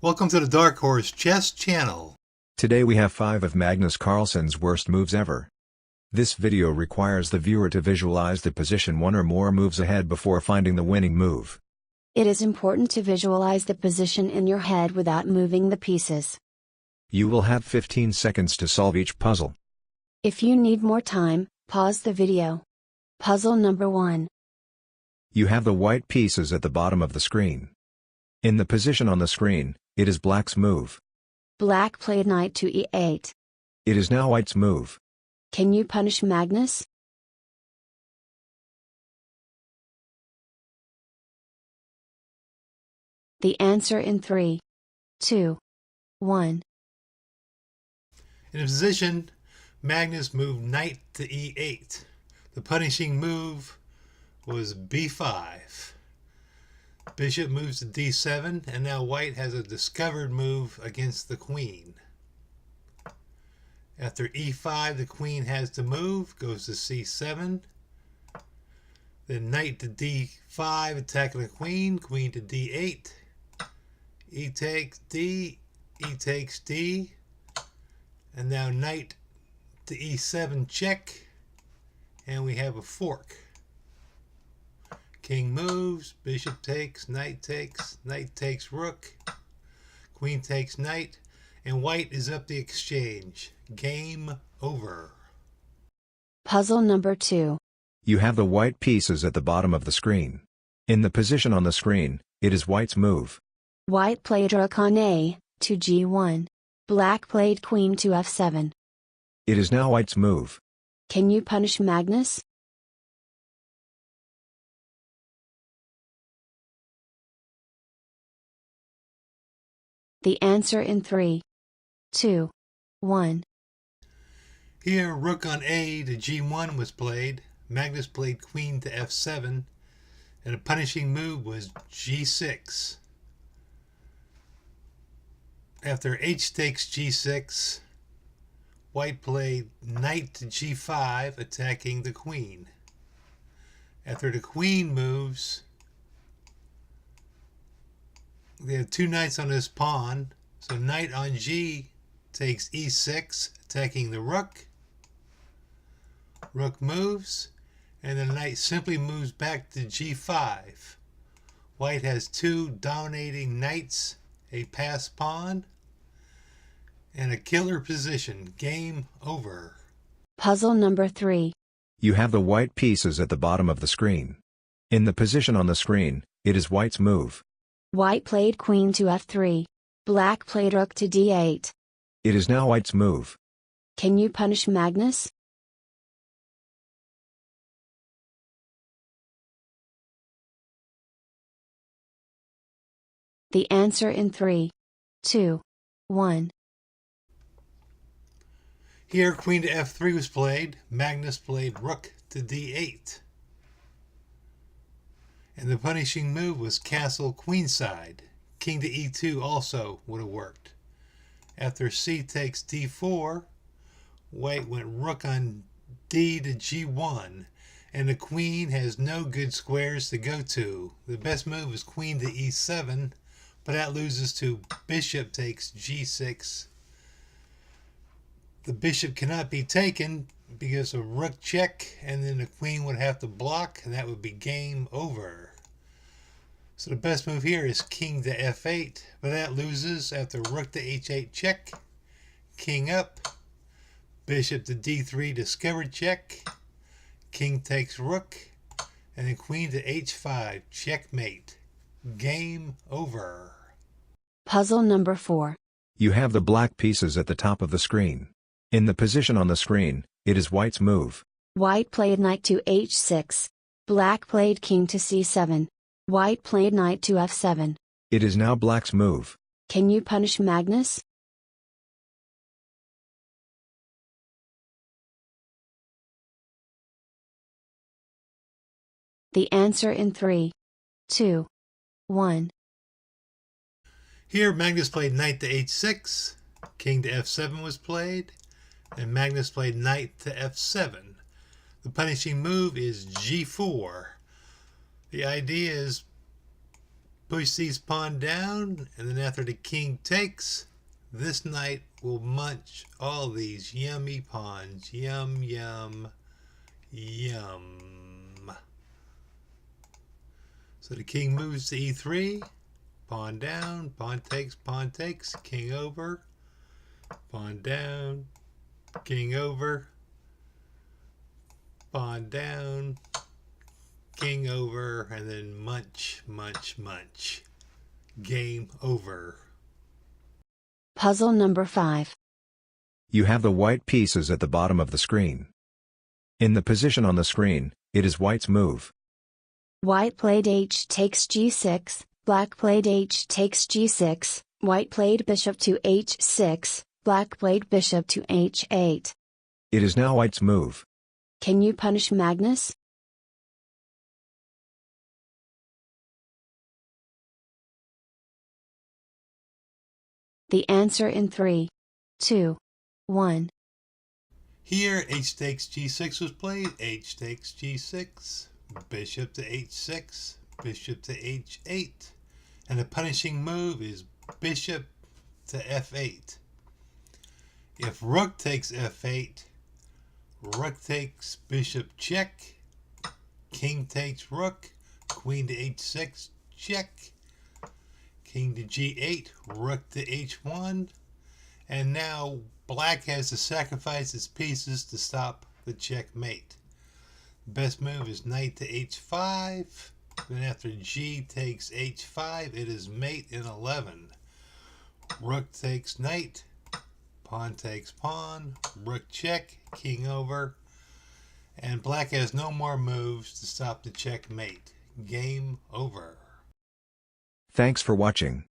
Welcome to the Dark Horse Chess Channel. Today we have 5 of Magnus Carlsen's worst moves ever. This video requires the viewer to visualize the position one or more moves ahead before finding the winning move. It is important to visualize the position in your head without moving the pieces. You will have 15 seconds to solve each puzzle. If you need more time, pause the video. Puzzle number 1. You have the white pieces at the bottom of the screen. In the position on the screen, it is black's move. Black played knight to e8. It is now white's move. Can you punish Magnus? The answer in 3, 2, 1. In the position, Magnus moved knight to e8. The punishing move was b5. Bishop moves to d7, and now white has a discovered move against the queen. After e5, the queen has to move, goes to c7. Then knight to d5, attacking the queen, queen to d8. E takes d, e takes d. And now knight to e7 check, and we have a fork. King moves, bishop takes, knight takes rook, queen takes knight, and white is up the exchange. Game over. Puzzle number 2. You have the white pieces at the bottom of the screen. In the position on the screen, it is white's move. White played rook on a to g1. Black played queen to f7. It is now white's move. Can you punish Magnus? The answer in 3, 2, 1. Here, rook on a to g1 was played. Magnus played queen to f7, and the punishing move was g6. After h takes g6, white played knight to g5, attacking the queen. After the queen moves, they have 2 knights on this pawn, so knight on g takes e6, attacking the rook. Rook moves, and the knight simply moves back to g5. White has 2 dominating knights, a passed pawn, and a killer position. Game over. Puzzle number 3. You have the white pieces at the bottom of the screen. In the position on the screen, it is white's move. White played queen to f3. Black played rook to d8. It is now white's move. Can you punish Magnus? The answer in 3, 2, 1. Here, queen to f3 was played. Magnus played rook to d8. And the punishing move was castle queenside. King to e2 also would have worked. After c takes d4, white went rook on d to g1, and the queen has no good squares to go to. The best move is queen to e7, but that loses to bishop takes g6. The bishop cannot be taken because of rook check, and then the queen would have to block, and that would be game over. So the best move here is king to f8, but that loses after rook to h8 check, king up, bishop to d3 discovered check, king takes rook, and then queen to h5 checkmate. Game over. Puzzle number 4. You have the black pieces at the top of the screen. In the position on the screen, it is white's move. White played knight to h6. Black played king to c7. White played knight to f7. It is now black's move. Can you punish Magnus? The answer in 3, 2, 1. Here, Magnus played knight to h6, king to f7 was played, and Magnus played knight to f7. The punishing move is g4. The idea is Push these pawn down, and then after the king takes, this knight will munch all these yummy pawns. Yum, yum, yum. So the king moves to e3, pawn down, pawn takes, king over, pawn down, king over, pawn down, king over, and then munch, munch, munch. Game over. Puzzle number 5. You have the white pieces at the bottom of the screen. In the position on the screen, it is white's move. White played h takes g6, black played h takes g6, white played bishop to h6, black played bishop to h8. It is now white's move. Can you punish Magnus? The answer in 3, 2, 1. Here, h takes g6 was played. H takes g6, bishop to h6, bishop to h8. And the punishing move is bishop to f8. If rook takes f8, rook takes bishop check, king takes rook, queen to h6, check, king to g8, rook to h1, and now black has to sacrifice its pieces to stop the checkmate. Best move is knight to h5, then after g takes h5, it is mate in 11. Rook takes knight, pawn takes pawn, rook check, king over, and black has no more moves to stop the checkmate. Game over. Thanks for watching.